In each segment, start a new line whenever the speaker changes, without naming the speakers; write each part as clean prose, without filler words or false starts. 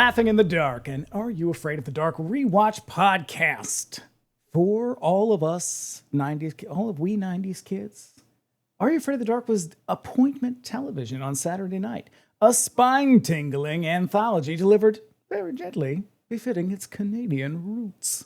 Laughing in the Dark and Are You Afraid of the Dark Rewatch podcast. For all of us 90s, all of we 90s kids, Are You Afraid of the Dark was appointment television on Saturday night. A spine-tingling anthology delivered very gently, befitting its Canadian roots.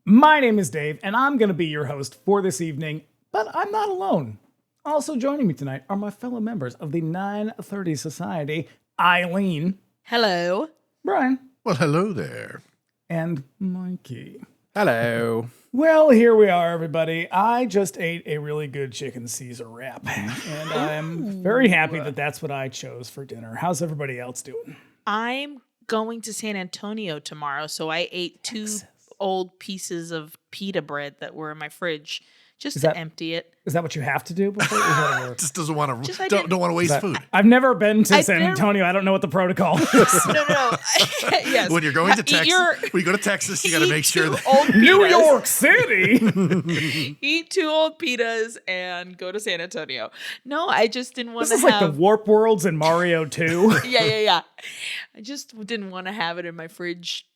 My name is Dave, and I'm going to be your host for this evening, but I'm not alone. Also joining me tonight are my fellow members of the 930 Society, Aileen.
Hello.
Bryan.
Well, hello there.
And Mikie.
Hello.
Well, here we are, everybody. I just ate a really good chicken Caesar wrap, and I'm very happy that that's what I chose for dinner. How's everybody else doing?
I'm going to San Antonio tomorrow, so I ate two old pieces of pita bread that were in my fridge just to empty it.
Is that what you have to do before? Is that work?
Just doesn't want to. Don't want to waste food.
I've never been to San Antonio. I don't know what the protocol is.
No. Yes.
When you're going to Texas, when you go to Texas, you got to make sure that
New York City.
Eat two old pitas and go to San Antonio. No, I just didn't want to have.
This is like the Warp Worlds in Mario 2.
Yeah. I just didn't want to have it in my fridge,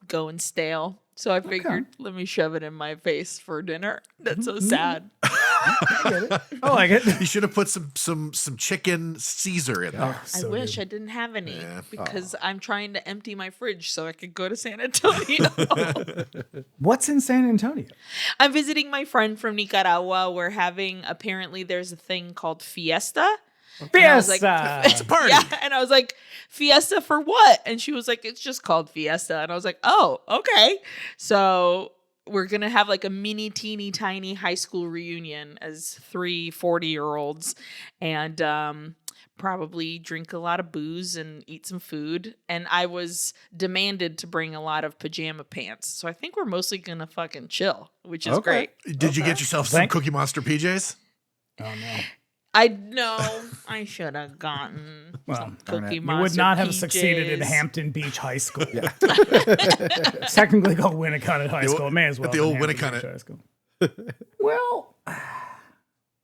going stale. So I figured, let me shove it in my face for dinner. That's so sad.
I get it. I like it.
You should have put some chicken Caesar in there.
I wish I didn't have any because I'm trying to empty my fridge so I could go to San Antonio.
What's in San Antonio?
I'm visiting my friend from Nicaragua. We're having, apparently there's a thing called Fiesta.
Fiesta!
It's a party.
Yeah, and I was like, Fiesta for what? And she was like, it's just called Fiesta. And I was like, oh, okay. So we're going to have like a mini, teeny, tiny high school reunion as 3 40-year-olds and probably drink a lot of booze and eat some food. And I was demanded to bring a lot of pajama pants. So I think we're mostly going to fucking chill, which is great.
Did you get yourself some Cookie Monster PJs?
Oh, no.
I should have gotten some Cookie Monster.
You would not have
PJs.
Succeeded in Hampton Beach High School. Yeah. Technically called Winnicott High School. May as well.
The old Winnicott
High School. Well,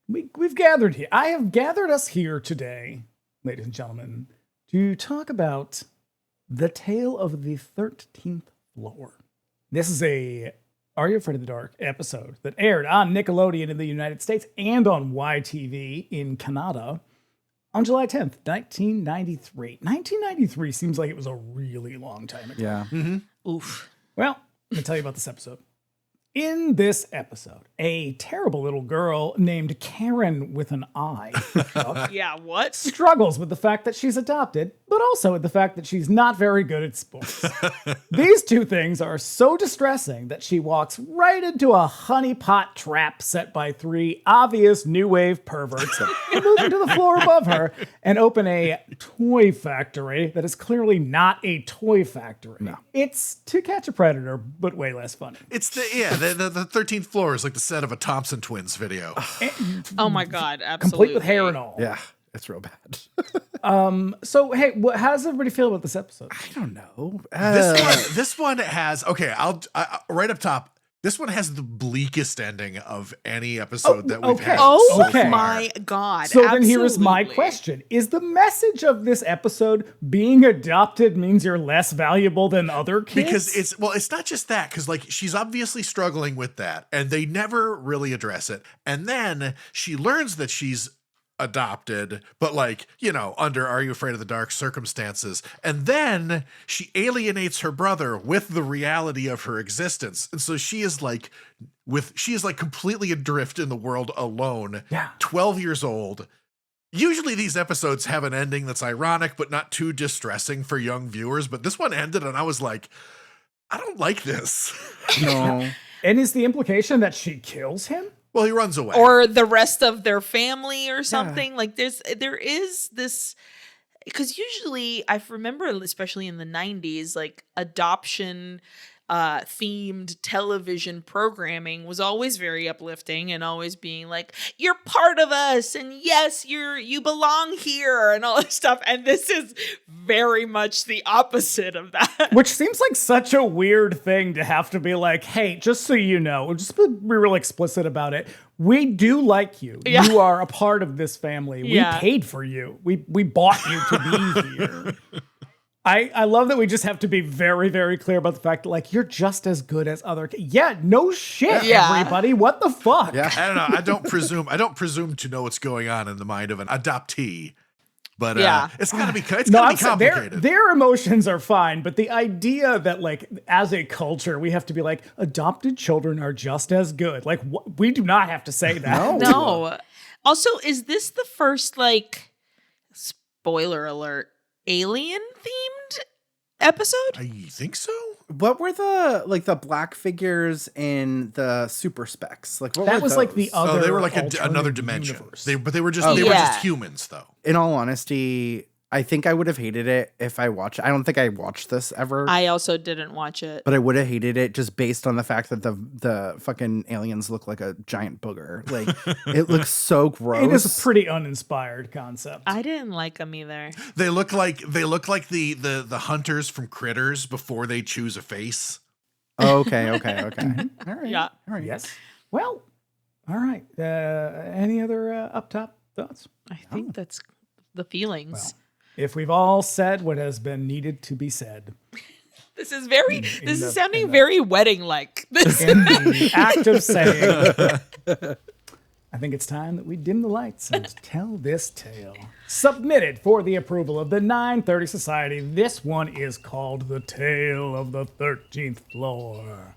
we've gathered here. I have gathered us here today, ladies and gentlemen, to talk about the tale of the 13th Floor. This is a Are You Afraid of the Dark episode that aired on Nickelodeon in the United States and on YTV in Canada on July 10th, 1993. 1993 seems like it was a really long time ago.
Yeah.
Mm-hmm.
Oof.
Well, let me tell you about this episode. In this episode, a terrible little girl named Karin with an I
Yeah, what?
struggles with the fact that she's adopted, but also with the fact that she's not very good at sports. These two things are so distressing that she walks right into a honeypot trap set by 3 obvious new wave perverts who move into the floor above her and open a toy factory that is clearly not a toy factory. No. It's To Catch a Predator, but way less funny.
It's the 13th Floor is like the set of a Thompson Twins video.
Oh my God, absolutely.
Complete with hair and all.
Yeah, it's real bad.
So, hey, how does everybody feel about this episode?
I don't know.
This one has, I'll right up top. This one has the bleakest ending of any episode that we've had.
Oh
Okay.
my God.
So
absolutely.
then here is my question. Is the message of this episode being adopted means you're less valuable than other kids?
Because it's not just that, because like she's obviously struggling with that and they never really address it. And then she learns that she's adopted, but under Are You Afraid of the Dark circumstances. And then she alienates her brother with the reality of her existence. And so she is completely adrift in the world alone.
Yeah.
12 years old. Usually these episodes have an ending that's ironic, but not too distressing for young viewers. But this one ended and I was like, I don't like this.
No.
And is the implication that she kills him?
Well, he runs away.
Or the rest of their family or something. Like there is this, because usually I remember, especially in the 90s, like adoption themed television programming was always very uplifting and always being like, you're part of us and yes, you belong here and all this stuff. And this is very much the opposite of that.
Which seems like such a weird thing to have to be like, hey, just so you know, we'll just be real explicit about it. We do like you.
Yeah.
You are a part of this family.
Yeah.
We paid for you. We bought you to be here. I love that we just have to be very, very clear about the fact that, like, you're just as good as other Yeah, no shit,
Yeah.
everybody. What the fuck?
Yeah.
I don't know. I don't presume to know what's going on in the mind of an adoptee. But
Yeah.
it's gotta be
I'm saying
complicated.
their emotions are fine, but the idea that, like, as a culture, we have to be like, adopted children are just as good. Like, we do not have to say that.
No. Also, is this the first, like, spoiler alert, alien themed episode?
I think so.
What were the black figures in the super specs? Like what
That
were
was like the
those?
other.
Oh, they were like another
alternative
dimension.
universe.
They were just
Yeah.
humans though.
In all honesty, I think I would have hated it if I watched. I don't think I watched this ever.
I also didn't watch it.
but I would have hated it just based on the fact that the fucking aliens look like a giant booger. Like it looks so gross.
It is a pretty uninspired concept.
I didn't like them either.
They look like the hunters from Critters before they choose a face.
Okay. All right.
Yeah.
All right.
Yes. Well, all right. Any other up top thoughts?
I think that's the feelings.
If we've all said what has been needed to be said,
This is very. This
the-
is sounding very wedding-like. This.
in the act of saying, I think it's time that we dim the lights and tell this tale. Submitted for the approval of the 930 Society, this one is called The Tale of the 13th Floor.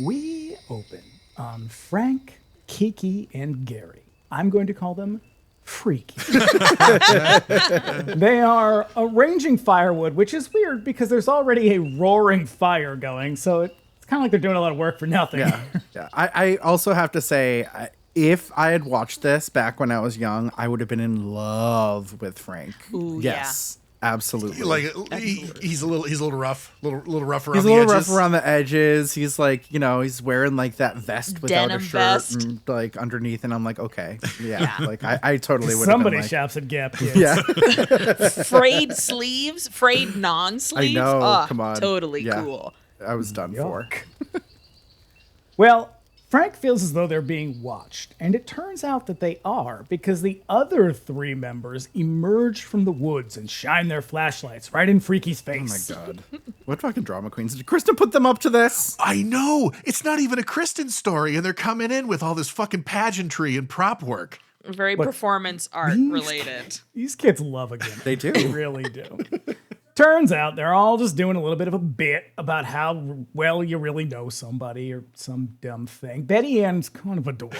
We open on Frank, Kiki, and Gary. I'm going to call them Freaky. They are arranging firewood, which is weird because there's already a roaring fire going, so it's kind of like they're doing a lot of work for nothing.
Yeah. I also have to say, if I had watched this back when I was young, I would have been in love with Frank.
Ooh,
yes, absolutely.
Like he's a little rough, little rougher.
He's
on
a little
the
rough
edges.
around the edges. He's like, he's wearing like that vest without
Denim
a shirt
vest.
and like underneath, and I'm like, okay, yeah. Like I totally would.
Somebody
have been
shops at Gap Kids.
like, yeah.
Frayed sleeves, frayed non-sleeves.
I know,
Oh,
come on.
Totally
Yeah.
cool.
I was done for.
Yuck. Well, Frank feels as though they're being watched, and it turns out that they are because the other three members emerge from the woods and shine their flashlights right in Freaky's
Oh my
face.
god, what fucking drama queens did Kristen put them up to this?
I know. It's not even a Kristen story, and they're coming in with all this fucking pageantry and prop work.
Very performance art related.
These kids love a gimmick.
They do.
They really do. Turns out they're all just doing a little bit of a bit about how well you really know somebody or some dumb thing. Betty Ann's kind of a dork.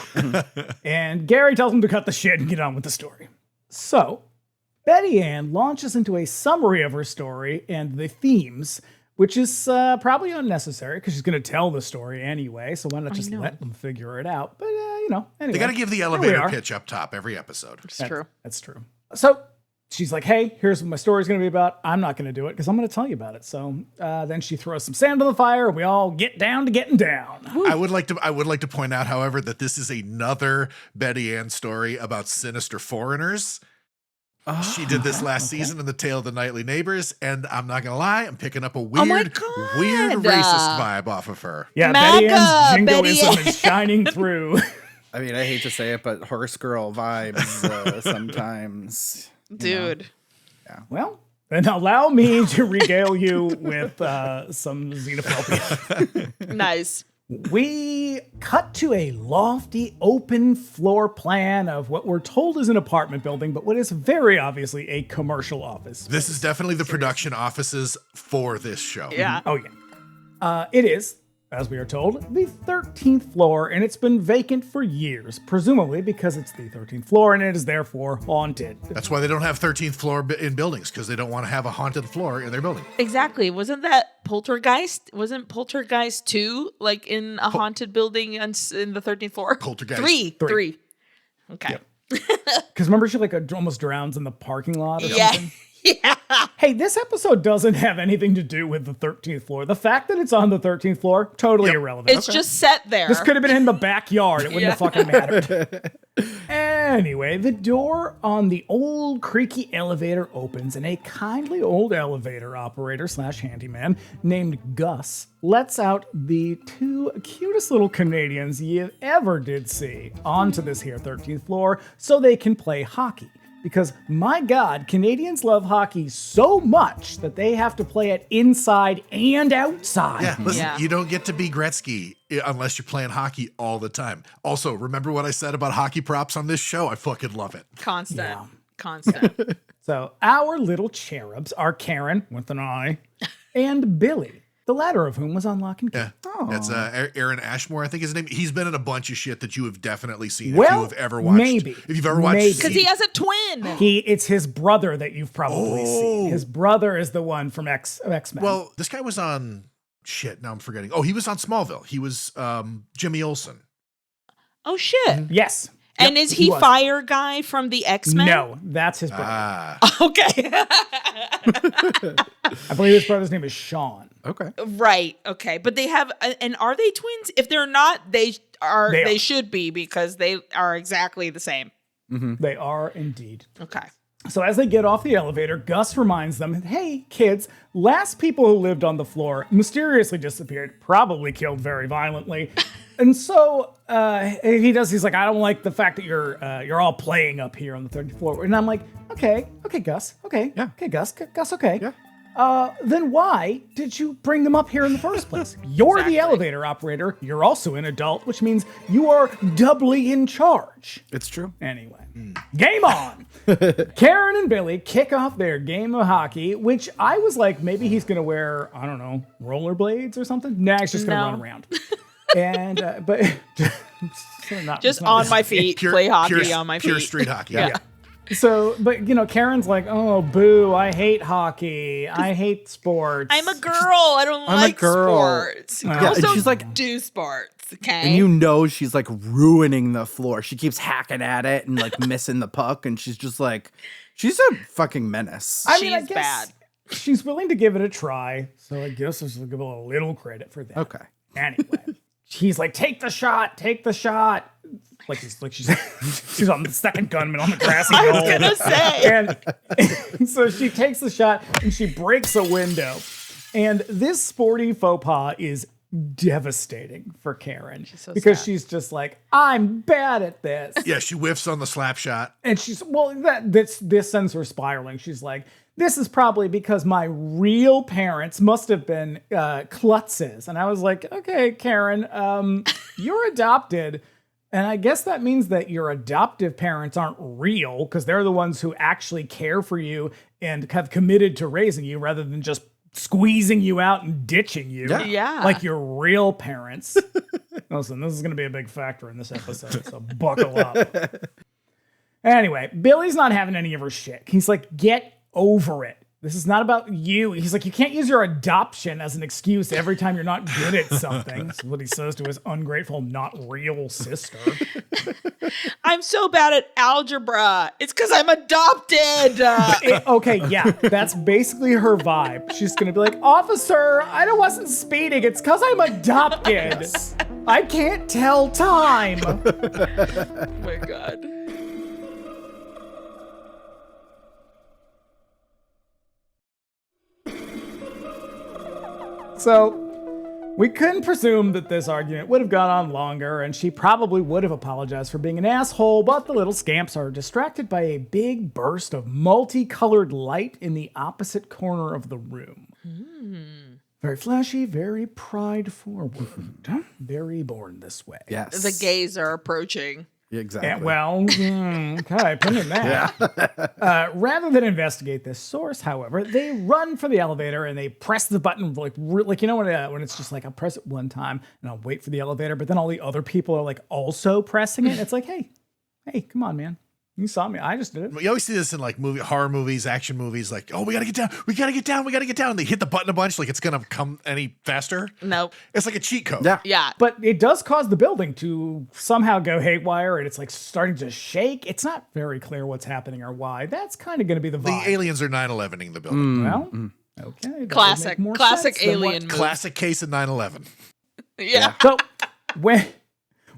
And Gary tells him to cut the shit and get on with the story. So, Betty Ann launches into a summary of her story and the themes, which is probably unnecessary because she's going to tell the story anyway. So why not just let them figure it out? But, anyway.
They got to give the
we
elevator
are.
pitch up top every episode.
It's true.
That's true. So she's like, hey, here's what my story's going to be about. I'm not going to do it because I'm going to tell you about it. So then she throws some sand on the fire and we all get down to getting down.
I would like to point out, however, that this is another Betty Ann story about sinister foreigners. She did this last season in The Tale of the Nightly Neighbors, and I'm not gonna lie, I'm picking up a weird,
my God.
weird racist vibe off of her.
Yeah,
MAGA,
Betty Ann's
Betty
jingoism
Ann.
is shining through.
I mean, I hate to say it, but horse girl vibes sometimes.
Dude.
Well, then allow me to regale you with some xenophobia.
Nice.
We cut to a lofty open floor plan of what we're told is an apartment building, but what is very obviously a commercial office.
This is definitely the production offices for this show.
Yeah.
Oh, yeah. It is, as we are told, the 13th floor, and it's been vacant for years, presumably because it's the 13th floor and it is therefore haunted.
That's why they don't have 13th floor in buildings, because they don't want to have a haunted floor in their building.
Exactly. Wasn't that Poltergeist? Wasn't Poltergeist 2 like in a haunted building in the 13th floor?
Poltergeist.
Three. Okay.
Because remember, she almost drowns in the parking lot or
Yeah.
something?
Yeah.
Hey, this episode doesn't have anything to do with the 13th floor. The fact that it's on the 13th floor, totally irrelevant.
It's just set there.
This could have been in the backyard. It wouldn't have
Yeah.
fucking mattered. Anyway, the door on the old creaky elevator opens and a kindly old elevator operator / handyman named Gus lets out the two cutest little Canadians you ever did see onto this here 13th floor so they can play hockey. Because, my God, Canadians love hockey so much that they have to play it inside and outside.
Yeah, listen,
Yeah.
you don't get to be Gretzky unless you're playing hockey all the time. Also, remember what I said about hockey props on this show? I fucking love it.
Constant.
Yeah.
Constant.
So, our little cherubs are Karin, with an I, and Billy, the latter of whom was on Lock and Key.
Yeah. That's Aaron Ashmore, I think his name. He's been in a bunch of shit that you have definitely seen
Well,
if you have ever watched.
maybe.
If you've ever watched.
Maybe.
Because he has a twin.
It's his brother that you've probably seen. His brother is the one from X-Men.
Well, this guy was on shit. Now I'm forgetting. Oh, he was on Smallville. He was Jimmy Olsen.
Oh, shit.
Yes.
And
Yep,
is he
was.
Fire Guy from the X-Men?
No, that's his brother.
Ah.
Okay.
I believe his brother's name is Sean.
Okay.
Right. Okay. But they have, and are they twins? If they're not, they are.
They
They
are.
should be because they are exactly the same.
They are indeed.
Okay.
So as they get off the elevator, Gus reminds them, hey, kids, last people who lived on the floor mysteriously disappeared, probably killed very violently. And so he's like, I don't like the fact that you're all playing up here on the 30th floor. And I'm like, okay, Gus, okay,
Yeah.
okay, Gus, okay.
Yeah.
Then why did you bring them up here in the first place? You're
Exactly.
the elevator operator. You're also an adult, which means you are doubly in charge.
It's true.
Anyway, game on. Karin and Billy kick off their game of hockey, which I was like, maybe he's going to wear, I don't know, rollerblades or something. Nah, he's just going to
No.
run around. And, but
Just on my feet, play hockey on my feet.
Pure street hockey.
Yeah.
So, but Karen's like, oh, boo, I hate hockey. I hate sports.
I'm a girl. I don't
I'm a
like
girl.
sports.
Yeah,
Girls
and
don't
she's like-
do sports. Okay.
And you know she's like ruining the floor. She keeps hacking at it and like missing the puck, and she's just like, she's a fucking menace.
I mean, I
She's
guess
bad.
she's willing to give it a try. So I guess I should give her a little credit for that.
Okay.
Anyway, he's like, take the shot. Like she's on the second gunman on the grassy
I
knoll.
was gonna say.
And so she takes the shot and she breaks a window. And this sporty faux pas is devastating for Karin
so
because
sad.
she's just like, I'm bad at this.
Yeah, she whiffs on the slap shot.
And she's, well, this sends her spiraling. She's like, this is probably because my real parents must have been klutzes. And I was like, okay, Karin, you're adopted. And I guess that means that your adoptive parents aren't real because they're the ones who actually care for you and have committed to raising you rather than just squeezing you out and ditching you.
Yeah.
Like your real parents. Listen, this is going to be a big factor in this episode, so buckle up. Anyway, Billy's not having any of her shit. He's like, get over it. This is not about you. He's like, you can't use your adoption as an excuse every time you're not good at something. That's what he says to his ungrateful, not real sister.
I'm so bad at algebra. It's because I'm adopted.
Okay, yeah, that's basically her vibe. She's gonna be like, officer, I wasn't speeding. It's because I'm adopted. I can't tell time.
Oh my God.
So, we couldn't presume that this argument would have gone on longer, and she probably would have apologized for being an asshole, but the little scamps are distracted by a big burst of multicolored light in the opposite corner of the room. Very flashy, very pride forward. Very born this way.
Yes.
The gays are approaching.
Exactly.
And, well, okay, opinion that. Rather than investigate this source, however, they run for the elevator and they press the button like when it's just like I'll press it one time and I'll wait for the elevator, but then all the other people are like also pressing it. It's like, hey, come on, man. You saw me. I just did it.
You always see this in like horror movies, action movies, like, oh, we gotta get down. They hit the button a bunch, like it's gonna come any faster.
Nope.
It's like a cheat code.
Yeah.
Yeah.
But it does cause the building to somehow go haywire and it's like starting to shake. It's not very clear what's happening or why. That's kind of going to be the
The
vibe.
aliens are 9/11ing the building.
Well, okay. that would
Classic.
make more
Classic
sense than what-
alien movie.
Classic case of 9/11.
Yeah.
So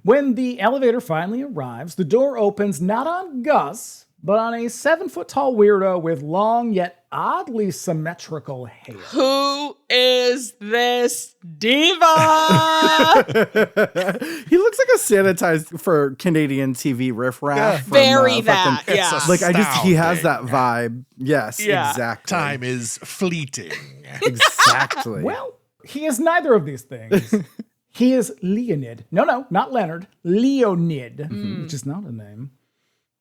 when the elevator finally arrives, the door opens not on Gus, but on a 7-foot-tall weirdo with long yet oddly symmetrical hair.
Who is this diva?
He looks like a sanitized for Canadian TV riffraff.
Very that.
It's
Yeah.
He has
astounding.
that vibe. Yes,
Yeah.
exactly.
Time is fleeting.
Exactly.
Well, he is neither of these things. He is Leonid. No, not Leonard. Leonid, which is not a name.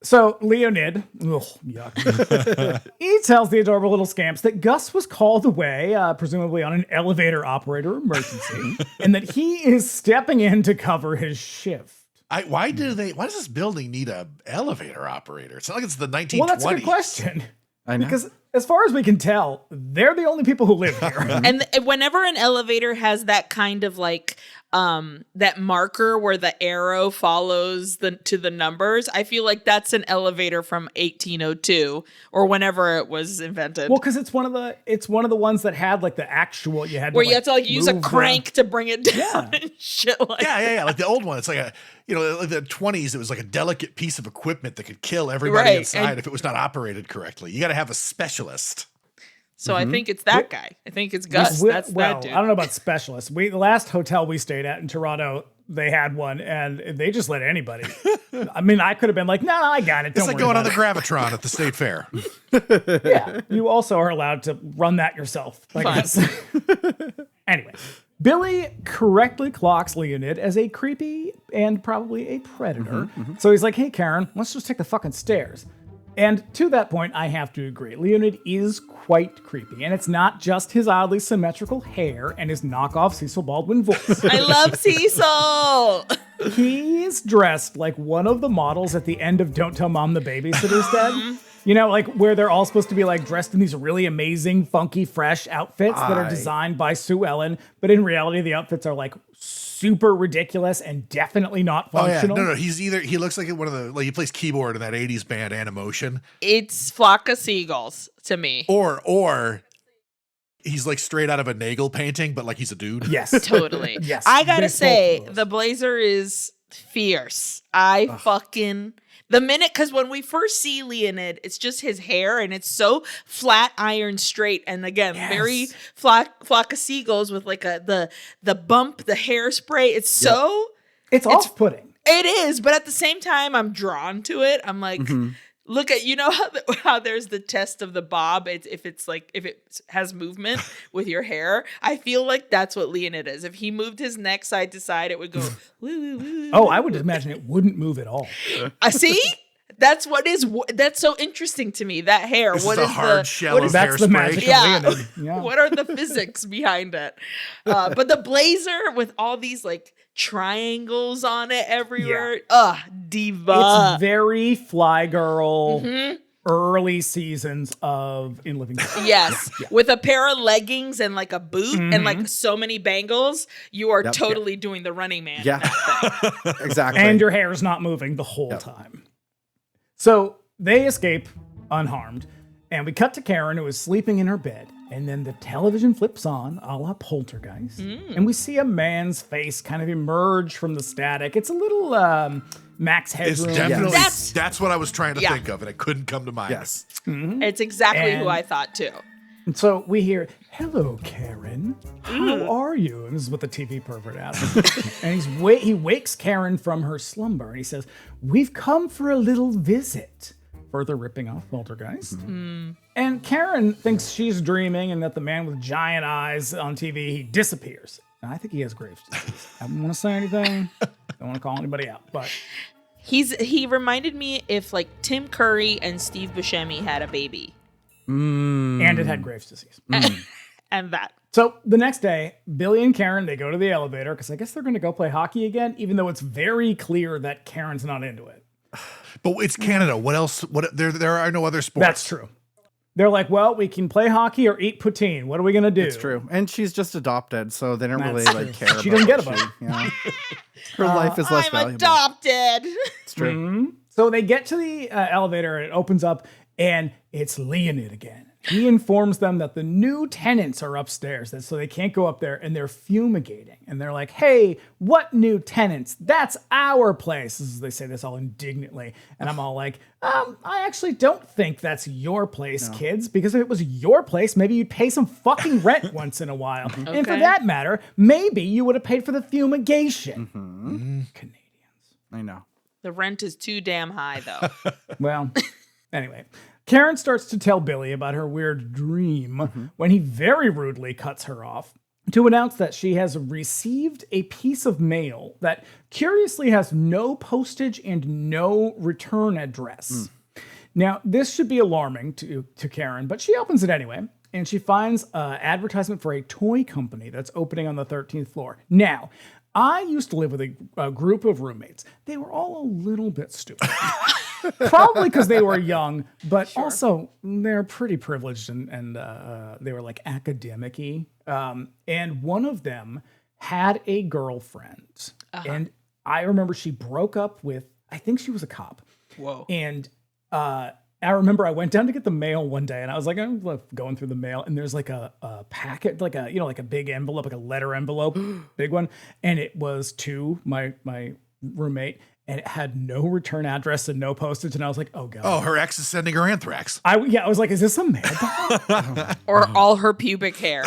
So Leonid, ugh, yuck. He tells the adorable little scamps that Gus was called away, presumably on an elevator operator emergency, and that he is stepping in to cover his shift.
Why does this building need a elevator operator? It's not like it's the 1920s.
Well, that's a good question.
I know.
Because as far as we can tell, they're the only people who live here.
And whenever an elevator has that kind of like that marker where the arrow follows to the numbers, I feel like that's an elevator from 1802 or whenever it was invented.
Well, because it's one of the ones that had like the actual you had
where
to,
you have to like use a
move the-
crank to bring it down
Yeah.
and shit like
Yeah. Like the old one. It's like like the 20s, it was like a delicate piece of equipment that could kill everybody
Right,
inside
and-
if it was not operated correctly. You got to have a specialist.
So I think it's that guy. I think it's Gus.
Well,
That's
well,
that dude.
I don't know about specialists. The last hotel we stayed at in Toronto, they had one, and they just let anybody. I mean, I could have been like, "No, I got it."
It's like going on the Gravitron at the State Fair.
Yeah, you also are allowed to run that yourself. I
Fine.
guess. Anyway, Billy correctly clocks Leonid as a creepy and probably a predator. So he's like, "Hey, Karen, let's just take the fucking stairs." And to that point, I have to agree. Leonid is quite creepy, and it's not just his oddly symmetrical hair and his knockoff Cecil Baldwin voice.
I love Cecil.
He's dressed like one of the models at the end of Don't Tell Mom the Babysitter's Dead. You know, like where they're all supposed to be like dressed in these really amazing, funky, fresh outfits that are designed by Sue Ellen, but in reality, the outfits are like super ridiculous and definitely not
Oh yeah,
functional.
no. He looks like one of the he plays keyboard in that '80s band Animotion,
It's Flock of Seagulls to me.
or he's like straight out of a Nagel painting, but like he's a dude.
Yes.
Totally.
Yes,
I gotta
both
say,
of those.
the blazer is fierce. The minute, because when we first see Leonid, it's just his hair and it's so flat, iron straight. And again, very flock of seagulls with like the bump, the hairspray. It's so,
It's off-putting.
it is. But at the same time, I'm drawn to it. I'm like, look at, you know how there's the test of the bob. If it has movement with your hair, I feel like that's what Leonid is. If he moved his neck side to side, it would go woo, woo, woo.
Oh, I would imagine it wouldn't move at all.
I see. That's so interesting to me. That hair.
This
What
is a
is
hard
the
shell
what
of
is
That's the
hairspray.
magic
Yeah.
of Leonid. Yeah.
what are the physics behind it? But the blazer with all these like triangles on it everywhere. Diva.
It's very Fly Girl, early seasons of In Living Color.
Yes, with a pair of leggings and like a boot and like so many bangles, you are
Yep.
totally doing the Running Man.
Yeah. Exactly.
And your hair's not moving the whole time. So they escape unharmed, and we cut to Karen, who is sleeping in her bed, and then the television flips on, a la Poltergeist, and we see a man's face kind of emerge from the static. It's a little Max
It's
Headroom.
definitely
That's-
that's what I was trying to
Yeah.
think of, and it couldn't come to mind.
yes.
It's exactly who
And-
I thought too.
And so we hear, "Hello, Karen. How are you?" And this is what the TV pervert asks. And he wakes Karen from her slumber, and he says, "We've come for a little visit." Further ripping off Poltergeist. And Karen thinks she's dreaming and that the man with giant eyes on TV, he disappears. And I think he has Graves' disease. I don't want to say anything. Don't want to call anybody out. But
He reminded me if like Tim Curry and Steve Buscemi had a baby.
and it had Graves' disease.
And that.
So the next day, Billy and Karen, they go to the elevator because I guess they're going to go play hockey again, even though it's very clear that Karen's not into it.
But it's Canada. What else? There are no other sports.
That's true. They're like, well, we can play hockey or eat poutine. What are we going to do?
It's true. And she's just adopted, so they don't
That's
really
true.
like care
She
about
doesn't get a
what
vote.
you know. Her life is less
I'm
valuable.
adopted.
It's true.
So they get to the elevator and it opens up and it's Leonid again. He informs them that the new tenants are upstairs, so they can't go up there, and they're fumigating. And they're like, hey, what new tenants? That's our place. They say this all indignantly. And I'm all like, I actually don't think that's your place, kids, because if it was your place, maybe you'd pay some fucking rent once in a while. And for that matter, maybe you would have paid for the fumigation. Canadians.
I know.
The rent is too damn high, though.
Well, anyway. Karin starts to tell Billy about her weird dream when he very rudely cuts her off to announce that she has received a piece of mail that curiously has no postage and no return address. Now, this should be alarming to Karin, but she opens it anyway, and she finds an advertisement for a toy company that's opening on the 13th floor. Now, I used to live with a group of roommates. They were all a little bit stupid. Probably because they were young, but also they're pretty privileged and they were like academic-y. And one of them had a girlfriend. And I remember she broke up with, I think she was a cop.
Whoa.
And I remember I went down to get the mail one day, and I was like, I'm going through the mail, and there's like a packet, like a big envelope, like a letter envelope, big one, and it was to my roommate, and it had no return address and no postage, and I was like, oh god.
Oh, her ex is sending her anthrax.
I was like, is this a mad dog?
Or all her pubic hair.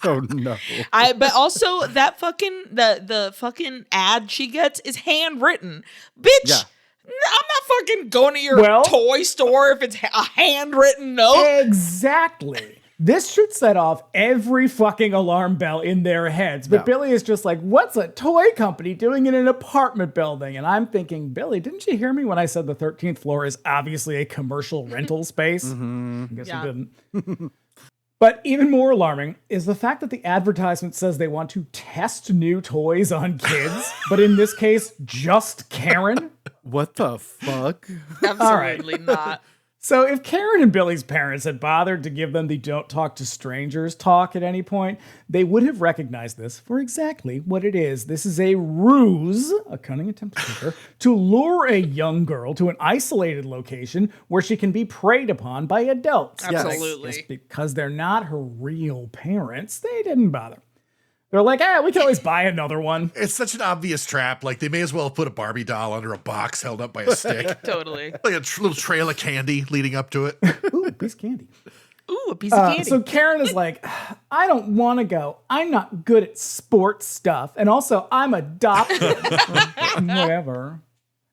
Oh no.
But also that fucking the fucking ad she gets is handwritten. Bitch.
Yeah.
I'm not fucking going to your toy store if it's a handwritten note.
Exactly. This should set off every fucking alarm bell in their heads. But Billy is just like, what's a toy company doing in an apartment building? And I'm thinking, Billy, didn't you hear me when I said the 13th floor is obviously a commercial rental space? I guess you didn't. But even more alarming is the fact that the advertisement says they want to test new toys on kids, but in this case, just Karin.
What the fuck?
Absolutely not.
So if Karin and Billy's parents had bothered to give them the don't talk to strangers talk at any point, they would have recognized this for exactly what it is. This is a ruse, a cunning attempt to trick her, to lure a young girl to an isolated location where she can be preyed upon by adults.
Absolutely.
Just because they're not her real parents, they didn't bother. They're like, we can always buy another one.
It's such an obvious trap. Like, they may as well have put a Barbie doll under a box held up by a stick.
Totally.
Like a little trail of candy leading up to it.
Ooh, a piece of candy.
Ooh, a piece of candy.
So Karin is like, I don't want to go. I'm not good at sports stuff. And also, I'm adopted. Whatever.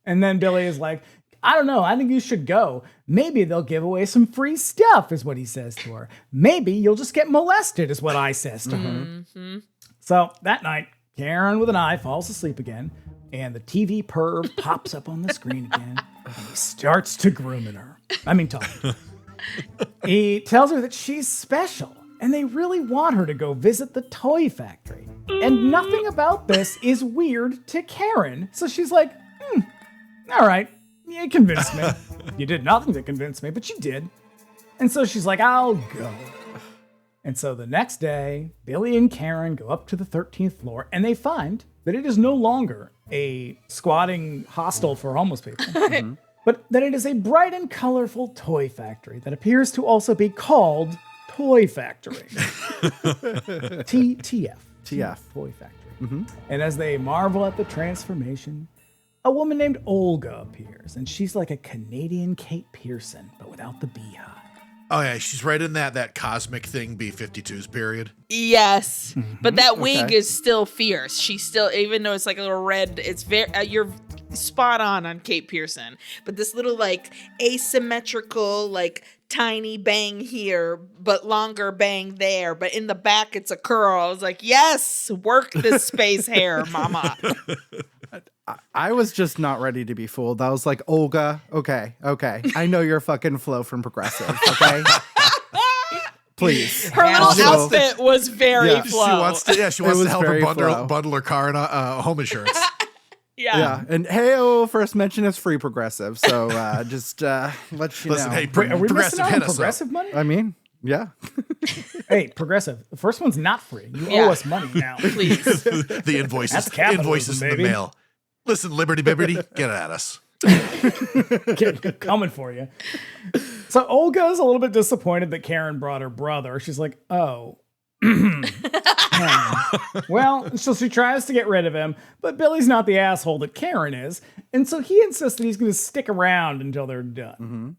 And then Billy is like, I don't know. I think you should go. Maybe they'll give away some free stuff, is what he says to her. Maybe you'll just get molested, is what I says to her. So that night, Karin with an eye falls asleep again, and the TV perv pops up on the screen again, and he starts to grooming her. Talking. He tells her that she's special, and they really want her to go visit the toy factory. And nothing about this is weird to Karin. So she's like, all right, you convinced me. You did nothing to convince me, but you did. And so she's like, I'll go. And so the next day, Billy and Karin go up to the 13th floor, and they find that it is no longer a squatting hostel for homeless people, but that it is a bright and colorful toy factory that appears to also be called Toy Factory. TF. Toy Factory. And as they marvel at the transformation, a woman named Olga appears, and she's like a Canadian Kate Pearson, but without the beehive.
Oh, yeah. She's right in that cosmic thing B-52's period.
Yes. But that wig is still fierce. She's still, even though it's like a little red, it's very, you're spot on Kate Pearson. But this little like asymmetrical, like tiny bang here, but longer bang there. But in the back, it's a curl. I was like, yes, work this space hair, mama.
I was just not ready to be fooled. I was like, Olga, okay. I know your fucking flow from Progressive, okay? Please.
Her little outfit was very flow.
She wants to help her bundle her car and home insurance.
Yeah.
And first mention is free Progressive. So just let you
Listen,
know.
hey,
Are we missing
Progressive,
out
hit
on
us
Progressive money?
I mean, yeah.
Hey, Progressive, the first one's not free. You owe us money now.
Please.
The invoices
That's capitalism,
in the
baby.
mail. Listen, Liberty, get it at us.
Coming for you. So Olga's a little bit disappointed that Karen brought her brother. She's like, oh. Well, so she tries to get rid of him, but Billy's not the asshole that Karen is. And so he insists that he's going to stick around until they're done.
Mm-hmm.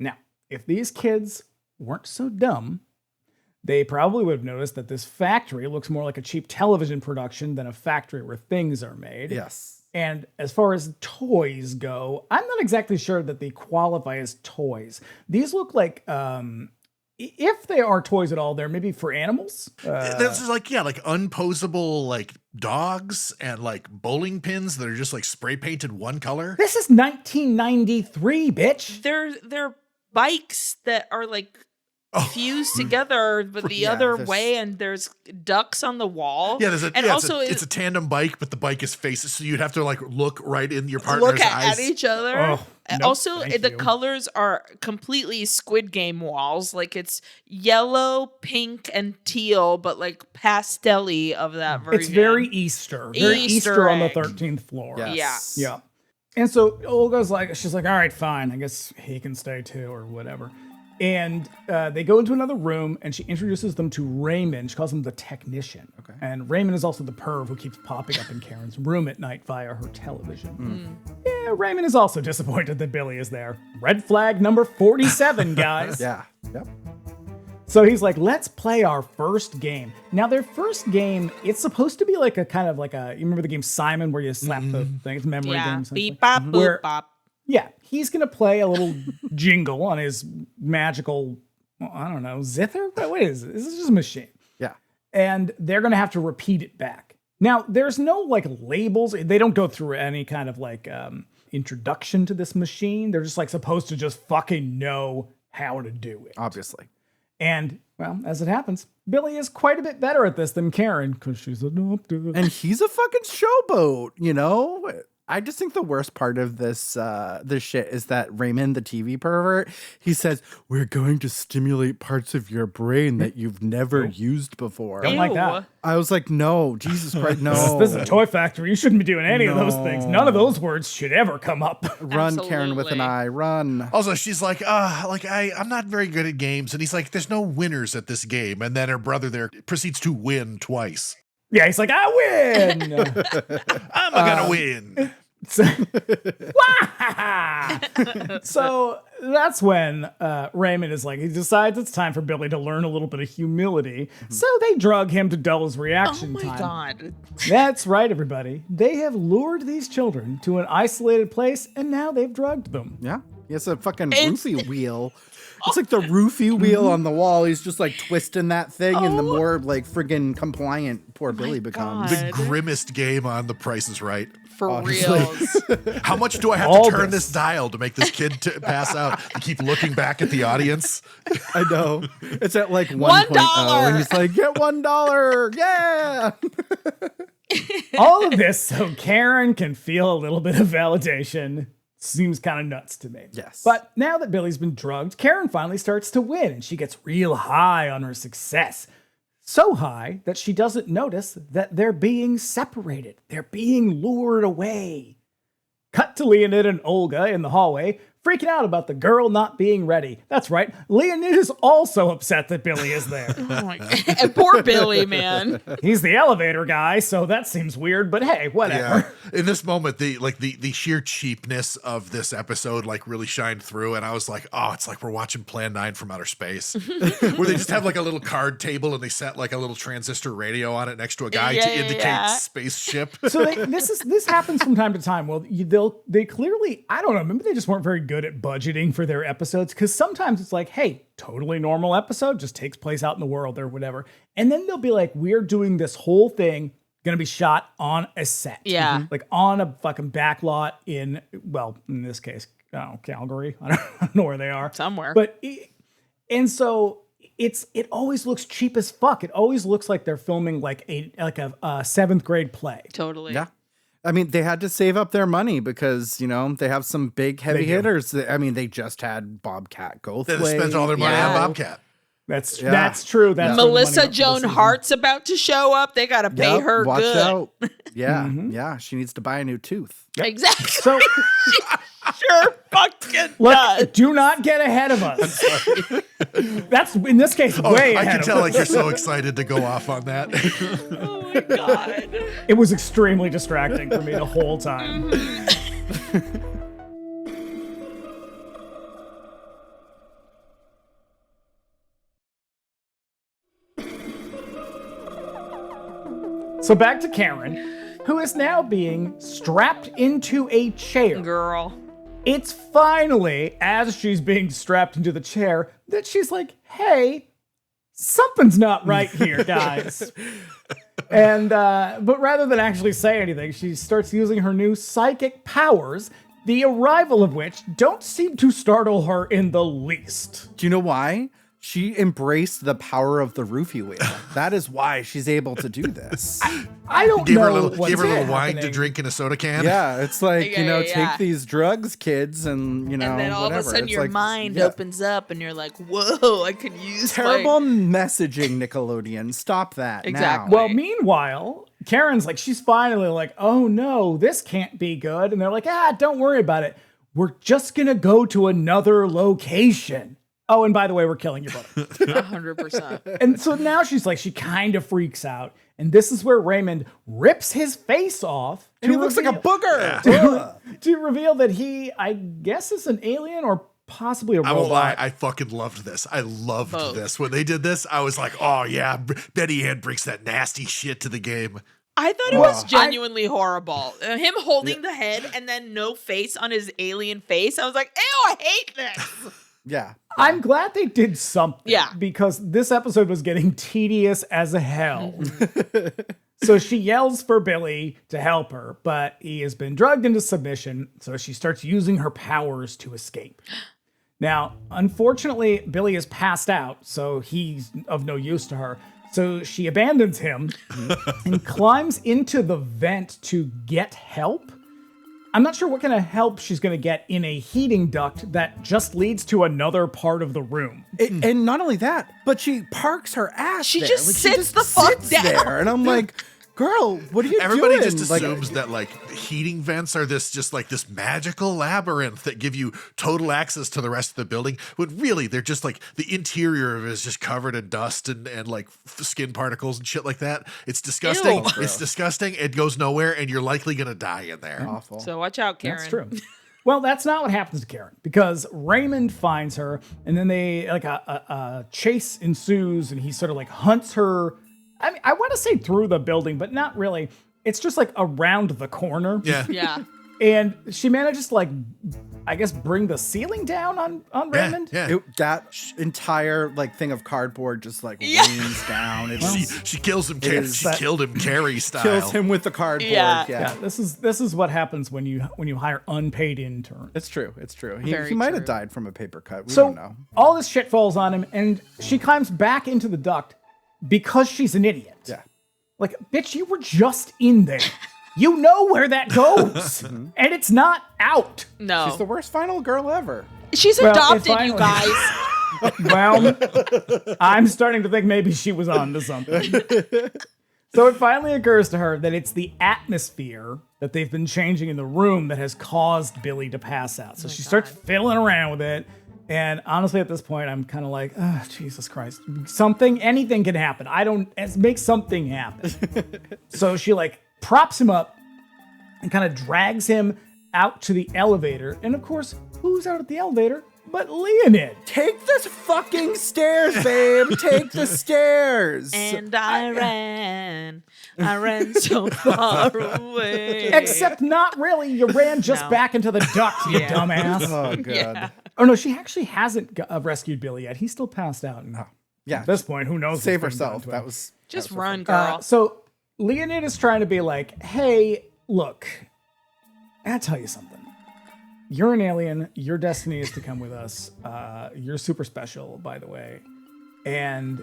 Now, if these kids weren't so dumb, they probably would have noticed that this factory looks more like a cheap television production than a factory where things are made.
Yes.
And as far as toys go, I'm not exactly sure that they qualify as toys. These look like, if they are toys at all, they're maybe for animals.
That's like unposable like dogs and like bowling pins that are just like spray painted one color.
This is 1993, bitch.
They're bikes that are like fused together, but the other way, and there's ducks on the wall.
Yeah, it's a tandem bike, but the bike is faces, so you'd have to like look right in your partner's eyes.
At each other.
Oh, no,
also, the colors are completely Squid Game walls. Like it's yellow, pink, and teal, but like pastel-y of that version.
It's very Easter. Very Easter on the 13th floor.
Yes.
Yeah. And so Olga's like, she's like, all right, fine. I guess he can stay too, or whatever. And they go into another room, and she introduces them to Raymond. She calls him the technician. Okay. And Raymond is also the perv who keeps popping up in Karen's room at night via her television. Yeah, Raymond is also disappointed that Billy is there. Red flag number 47, guys.
Yeah. Yep.
So he's like, let's play our first game. Now, their first game, it's supposed to be like a kind of like a, you remember the game Simon where you slap the thing? It's a memory game.
Beep, bop, boop, bop.
Yeah, he's going to play a little jingle on his magical, I don't know, zither? What is it? This is just a machine.
Yeah.
And they're going to have to repeat it back. Now, there's no like labels. They don't go through any kind of like introduction to this machine. They're just like supposed to just fucking know how to do it.
Obviously.
And, well, as it happens, Billy is quite a bit better at this than Karen because she's adopted.
And he's a fucking showboat, you know? I just think the worst part of this shit is that Raymond, the TV pervert, he says, we're going to stimulate parts of your brain that you've never used before.
Don't like that.
I was like, no, Jesus Christ, no.
This is a toy factory. You shouldn't be doing any of those things. None of those words should ever come up.
Run,
Absolutely.
Karen with an eye, run.
Also, she's like, I'm not very good at games. And he's like, there's no winners at this game. And then her brother there proceeds to win twice.
Yeah, he's like, I win.
I'm gonna win.
So that's when Raymond is like, he decides it's time for Billy to learn a little bit of humility. So they drug him to double his reaction time.
Oh my God.
That's right, everybody. They have lured these children to an isolated place, and now they've drugged them.
Yeah. He has a fucking roofie wheel. It's like the roofie wheel on the wall. He's just like twisting that thing, and the more like friggin' compliant poor Billy becomes.
The grimmest game on The Price is Right.
For reals.
How much do I have to turn this dial to make this kid pass out? To keep looking back at the audience.
I know. It's at like 1.0, and he's like, get $1. Yeah.
All of this so Karen can feel a little bit of validation. Seems kind of nuts to me.
Yes.
But now that Billy's been drugged, Karen finally starts to win, and she gets real high on her success. So high that she doesn't notice that they're being separated. They're being lured away. Cut to Leonid and Olga in the hallway, freaking out about the girl not being ready. That's right, Leonid is also upset that Billy is there.
Oh my God. And poor Billy, man.
He's the elevator guy, so that seems weird, but hey, whatever.
Yeah. In this moment, the sheer cheapness of this episode like really shined through, and I was like, oh, it's like we're watching Plan 9 from Outer Space, where they just have like a little card table and they set like a little transistor radio on it next to a guy to indicate spaceship.
So this happens from time to time. Well, they clearly, I don't know, maybe they just weren't very good at budgeting for their episodes, because sometimes it's like, hey, totally normal episode, just takes place out in the world or whatever. And then they'll be like, we're doing this whole thing, gonna be shot on a set.
Yeah.
Like on a fucking back lot in this case, Calgary. I don't know where they are.
Somewhere.
But, and so it always looks cheap as fuck. It always looks like they're filming like a seventh grade play.
Totally.
Yeah. I mean, they had to save up their money because, you know, they have some big heavy hitters. I mean, they just had Bobcat Goldthwait.
They spent all their money on Bobcat.
That's
Yeah.
that's true. That's where the
Melissa
money
Joan
this season.
Hart's about to show up. They got to pay
Yep,
her
watch
good.
out. Yeah,
Mhm.
yeah. She needs to buy a new tooth.
Exactly.
So
Sure fucking
look,
does.
do not get ahead of us. That's in this case
Oh,
way
I
ahead
can
of
tell
us.
like you're so excited to go off on that.
Oh my God.
It was extremely distracting for me the whole time. So back to Karin, who is now being strapped into a chair.
Girl.
It's finally, as she's being strapped into the chair, that she's like, hey, something's not right here, guys. And, but rather than actually say anything, she starts using her new psychic powers, the arrival of which don't seem to startle her in the least.
Do you know why? She embraced the power of the roofie wheel. That is why she's able to do this.
I don't
Gave
know
her a little,
what's
gave her a little wine to
happening.
drink in a soda can.
Yeah, it's like,
Yeah, yeah.
take these drugs, kids, and,
And then all
whatever.
of a sudden
It's
your
like,
mind
yeah.
opens up and you're like, whoa, I could use
Terrible
my...
messaging, Nickelodeon. Stop that
Exactly.
now.
Well, meanwhile, Karen's like, she's finally like, oh no, this can't be good. And they're like, don't worry about it. We're just gonna go to another location. Oh, and by the way, we're killing your brother.
100%.
And so now she's like, she kind of freaks out. And this is where Raymond rips his face off.
And he looks like a
reveal-
booger.
to reveal that he, I guess, is an alien or possibly a
I won't lie,
robot.
I fucking loved this. I loved
Both.
this. When they did this, I was like, oh yeah, Betty Ann brings that nasty shit to the game.
I thought it was
Well,
genuinely horrible. Him holding the head and then no face on his alien face. I was like, ew, I hate this.
Yeah.
I'm glad they did something.
Yeah.
Because this episode was getting tedious as hell. So she yells for Billy to help her, but he has been drugged into submission, so she starts using her powers to escape. Now, unfortunately, Billy is passed out, so he's of no use to her. So she abandons him and climbs into the vent to get help. I'm not sure what kind of help she's going to get in a heating duct that just leads to another part of the room.
And not only that, but she parks her ass
She
there.
just sits the fuck down.
there. And I'm like, girl, what are you
Everybody
doing?
just
Like,
assumes that like heating vents are this magical labyrinth that give you total access to the rest of the building. But really, they're just like the interior of it is just covered in dust and like skin particles and shit like that. It's disgusting.
Ew.
It's disgusting. It goes nowhere, and you're likely gonna die in there.
awful.
So watch out, Karen.
That's true. Well, that's not what happens to Karen because Raymond finds her and then they like a chase ensues and he sort of like hunts her. I mean, I want to say through the building, but not really. It's just like around the corner.
Yeah.
Yeah.
And she manages to like, I guess, bring the ceiling down on Raymond.
Yeah.
That entire like thing of cardboard just like
Yeah.
rains down.
She kills him.
is
She
that-
killed him Carrie style.
kills him with the cardboard.
Yeah.
Yeah, this is what happens when you hire unpaid interns.
It's true. It's true. He
Very
might
true.
have died from a paper cut. We
So
don't know.
all this shit falls on him, and she climbs back into the duct because she's an idiot.
Yeah.
Like, bitch, you were just in there. You know where that goes, and it's not out.
No.
She's the worst final girl ever.
She's
Well, it
adopted, you
finally-
guys.
Well, I'm starting to think maybe she was on to something. So it finally occurs to her that it's the atmosphere that they've been changing in the room that has caused Billy to pass out. So she starts fiddling around with it. And honestly, at this point, I'm kind of like, oh, Jesus Christ. Anything can happen. Make something happen. So she like props him up and kind of drags him out to the elevator. And of course, who's out at the elevator but Leonid?
Take the fucking stairs, babe. Take the stairs.
And I ran so far away.
Except not really. You ran just
No.
back into the duct, you
Yeah.
dumbass.
oh god.
Yeah.
Oh no, she actually hasn't rescued Billy yet. He's still passed out. And
Yeah.
at this point, who knows?
Save
what's been done
herself.
to him.
That was
Just
that was
run, girl.
So Leonid is trying to be like, hey, look, I gotta tell you something. You're an alien. Your destiny is to come with us. You're super special, by the way. And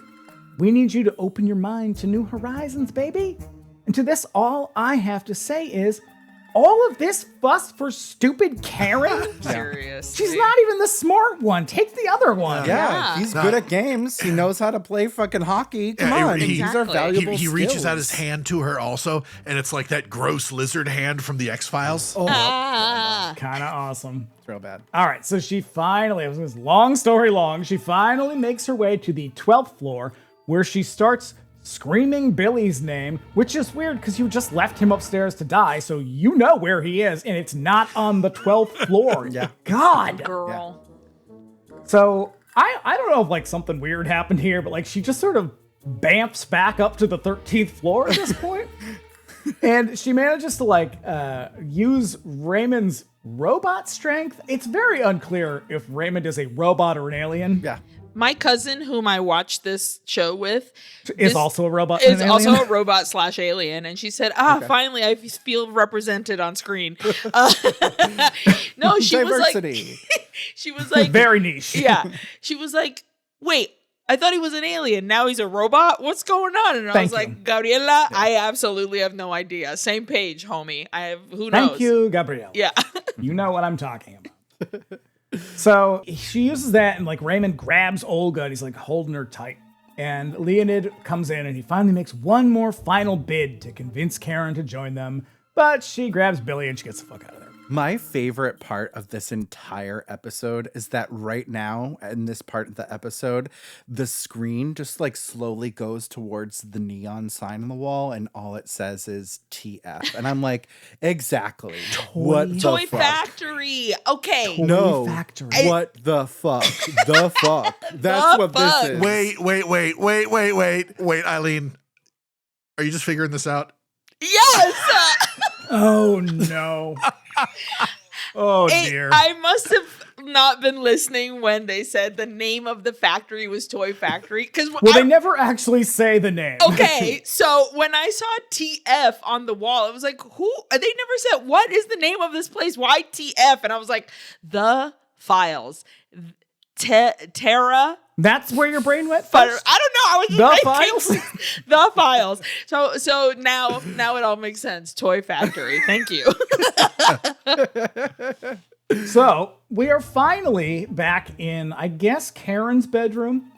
we need you to open your mind to new horizons, baby. And to this, all I have to say is, all of this fuss for stupid Karen?
Serious.
She's not even the smart one. Take the other one.
Yeah.
He's good at games. He knows how to play fucking hockey. Come on, these are
Exactly.
valuable
He reaches out
skills.
his hand to her also, and it's like that gross lizard hand from the X-Files.
Oh,
Kind of awesome.
it's real bad.
All right, so she finally, it was this long story long, she finally makes her way to the 12th floor where she starts screaming Billy's name, which is weird because you just left him upstairs to die, so you know where he is, and it's not on the 12th floor.
Yeah.
God.
Girl.
So I don't know if like something weird happened here, but like she just sort of bamps back up to the 13th floor at this point. And she manages to like use Raymond's robot strength. It's very unclear if Raymond is a robot or an alien.
Yeah.
My cousin, whom I watched this show with,
Is also a robot. and
is
an
also
alien.
a robot / alien, and she said, finally I feel represented on screen. No, she was like,
Diversity.
she was like,
Very niche.
yeah, she was like, wait, I thought he was an alien. Now he's a robot. What's going on? And I
Thank
was
you.
like, Gabriela, I absolutely have no idea. Same page, homie. I have who knows.
Thank you, Gabrielle.
Yeah.
You know what I'm talking about. So she uses that, and like Raymond grabs Olga, and he's like holding her tight. And Leonid comes in, and he finally makes one more final bid to convince Karen to join them. But she grabs Billy, and she gets the fuck out of there.
My favorite part of this entire episode is that right now, in this part of the episode, the screen just like slowly goes towards the neon sign on the wall, and all it says is TF. And I'm like, exactly. What the
Toy
fuck?
Factory. Okay.
No.
Factory.
What the fuck? The fuck? That's
The
what
fuck?
this is.
Wait, Aileen. Are you just figuring this out?
Yes.
Oh no. Oh dear.
I must have not been listening when they said the name of the factory was Toy Factory. Because
Well, they never actually say the name.
okay, so when I saw TF on the wall, it was like, who? They never said, what is the name of this place? Why TF? And I was like, The Files. Terra.
That's where your brain went
But
first?
I don't know. I was just
The
thinking-
Files?
The Files. So now it all makes sense. Toy Factory. Thank you.
So we are finally back in, I guess, Karen's bedroom.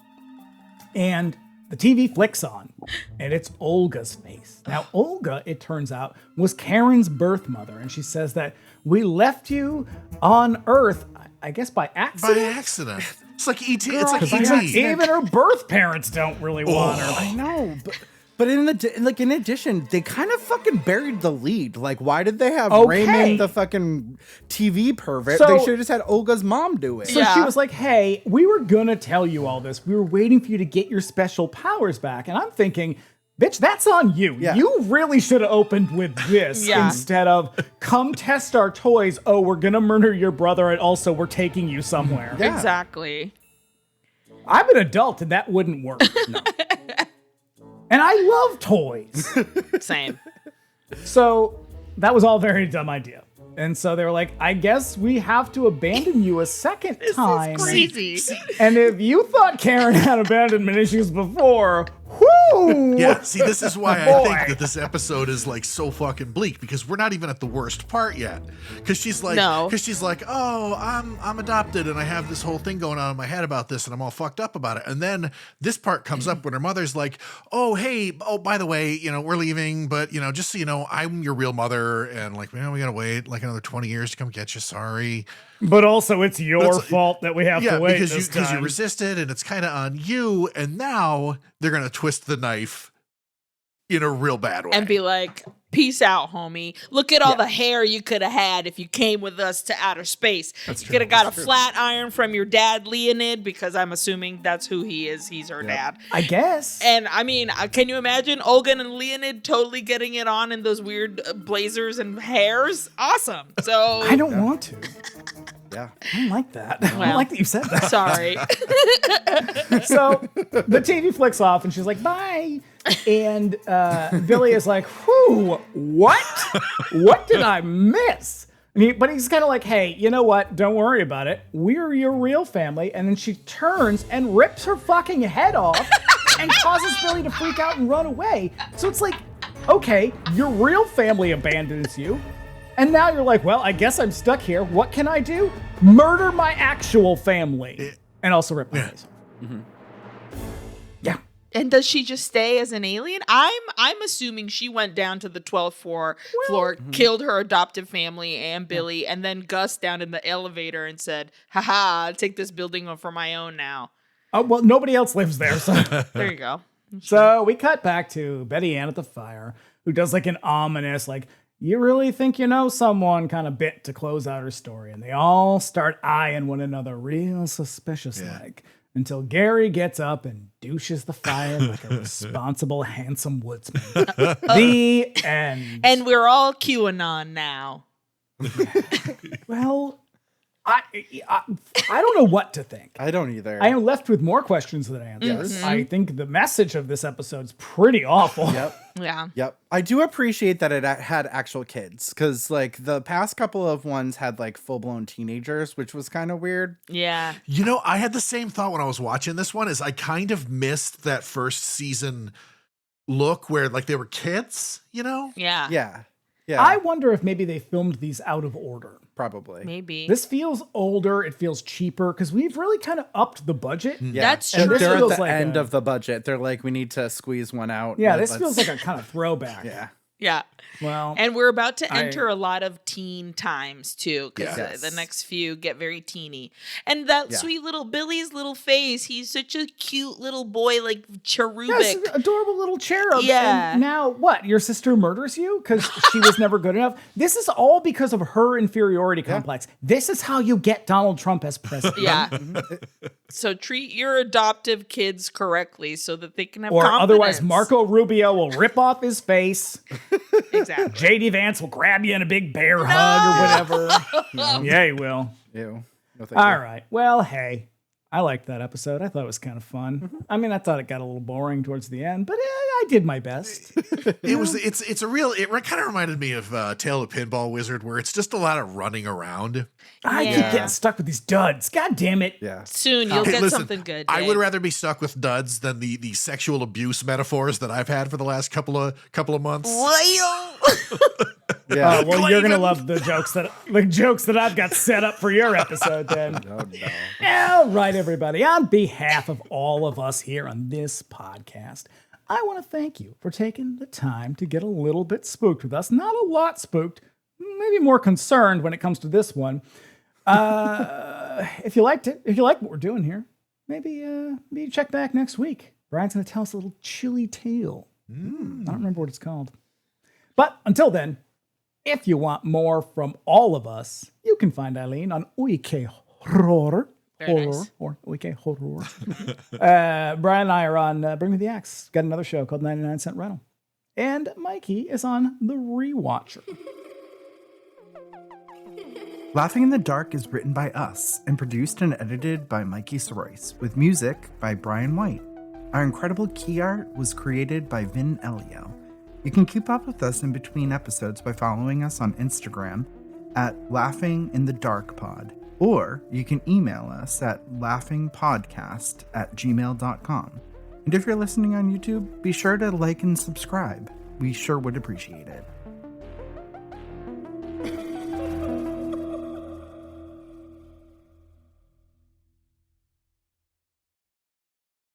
And the TV flicks on, and it's Olga's face. Now, Olga, it turns out, was Karen's birth mother, and she says that we left you on Earth, I guess by accident.
By accident. It's like ET. It's like
Because
ET.
even her birth parents don't really want her.
I know, but in addition, they kind of fucking buried the lead. Like, why did they have
Okay.
Raymond, the fucking TV pervert?
So-
They should have just had Olga's mom do it.
So
Yeah.
she was like, hey, we were gonna tell you all this. We were waiting for you to get your special powers back. And I'm thinking, bitch, that's on you.
Yeah.
You really should have opened with this
Yeah.
instead of come test our toys. Oh, we're gonna murder your brother, and also we're taking you somewhere.
Yeah.
Exactly.
I'm an adult, and that wouldn't work. No. And I love toys.
Same.
So that was all a very dumb idea. And so they were like, I guess we have to abandon you a second time.
Crazy.
And if you thought Karen had abandonment issues before, whoo!
Yeah, see, this is why I
Boy.
think that this episode is like so fucking bleak, because we're not even at the worst part yet. Because she's like,
No.
oh, I'm adopted, and I have this whole thing going on in my head about this, and I'm all fucked up about it. And then this part comes up when her mother's like, oh, hey, by the way, we're leaving, but just so you know, I'm your real mother, and like, we gotta wait like another 20 years to come get you. Sorry.
But also, it's your
But it's-
fault that we have
Yeah,
to wait
because
this
you
time.
resisted, and it's kind of on you. And now they're gonna twist the knife in a real bad way.
And be like, peace out, homie. Look at all the hair you could have had if you came with us to outer space. You could have got a flat iron from your dad, Leonid, because I'm assuming that's who he is. He's her dad.
I guess.
And I mean, can you imagine Olga and Leonid totally getting it on in those weird blazers and hairs? Awesome. So
I don't want to.
Yeah.
I don't like that. I don't
Well.
like that you said that.
sorry.
So the TV flicks off, and she's like, bye. And Billy is like, whew, what? What did I miss? But he's kind of like, hey, you know what? Don't worry about it. We're your real family. And then she turns and rips her fucking head off and causes Billy to freak out and run away. So it's like, okay, your real family abandons you. And now you're like, well, I guess I'm stuck here. What can I do? Murder my actual family. And also rip my face.
Mm-hmm.
Yeah.
And does she just stay as an alien? I'm assuming she went down to the 12th floor, killed her adoptive family and Billy, and then Gus down in the elevator and said, haha, I'll take this building for my own now.
Oh, well, nobody else lives there. So.
There you go.
So we cut back to Betty Ann at the fire, who does like an ominous, like, you really think you know someone kind of bit to close out her story. And they all start eyeing one another real suspicious like. Until Gary gets up and douches the fire like a responsible, handsome woodsman. The end.
And we're all QAnon now.
Well, I don't know what to think.
I don't either.
I am left with more questions than answers. I think the message of this episode's pretty awful.
Yeah.
Yep. I do appreciate that it had actual kids, because like the past couple of ones had like full-blown teenagers, which was kind of weird.
Yeah.
You know, I had the same thought when I was watching this one, is I kind of missed that first season look where like they were kids, you know?
Yeah.
Yeah. Yeah.
I wonder if maybe they filmed these out of order.
Probably.
Maybe.
This feels older. It feels cheaper because we've really kind of upped the budget.
Yeah.
That's
And
true.
this
They're at
feels
the
like
end
a-
of the budget. They're like, we need to squeeze one out.
Yeah,
Let's-
this feels like a kind of throwback.
Yeah.
Yeah.
Well,
And we're about to enter a lot of teen times too, because
Yes.
the next few get very teeny. And that sweet little Billy's little face, he's such a cute little boy, like cherubic.
yes, adorable little cherub.
Yeah.
And now what? Your sister murders you because she was never good enough? This is all because of her inferiority complex. This is how you get Donald Trump as president.
Yeah. So treat your adoptive kids correctly so that they can have
Or
confidence.
otherwise, Marco Rubio will rip off his face.
Exactly.
JD Vance will grab you in a big bear hug or whatever. Yeah, he will.
Ew. No, thank
All
you.
right. Well, hey, I liked that episode. I thought it was kind of fun. I mean, I thought it got a little boring towards the end, but I did my best.
It's a real, it kind of reminded me of Tale of the Pinball Wizard, where it's just a lot of running around.
I keep
Yeah.
getting stuck with these duds. God damn it.
Yeah.
Soon you'll
Hey,
get
listen,
something good.
I
Dave.
would rather be stuck with duds than the sexual abuse metaphors that I've had for the last couple of months.
Yeah.
Well, you're gonna
Clavin.
love the jokes that I've got set up for your episode. Then,
Oh, no.
all right, everybody. On behalf of all of us here on this podcast, I want to thank you for taking the time to get a little bit spooked with us. Not a lot spooked, maybe more concerned when it comes to this one. If you liked it, if you like what we're doing here, maybe check back next week. Brian's gonna tell us a little chilly tale. I don't remember what it's called. But until then, if you want more from all of us, you can find Aileen on Uike Horror.
Very nice.
Or Uike Horror. Brian and I are on Bring Me the Axe. Got another show called 99 Cent Rental. And Mikie is on The Rewatcher.
Laughing in the Dark is written by us and produced and edited by Mikie Sorois, with music by Brian White. Our incredible key art was created by Vin Elio. You can keep up with us in between episodes by following us on Instagram at laughinginthedarkpod, or you can email us at laughingpodcast@gmail.com. And if you're listening on YouTube, be sure to like and subscribe. We sure would appreciate it.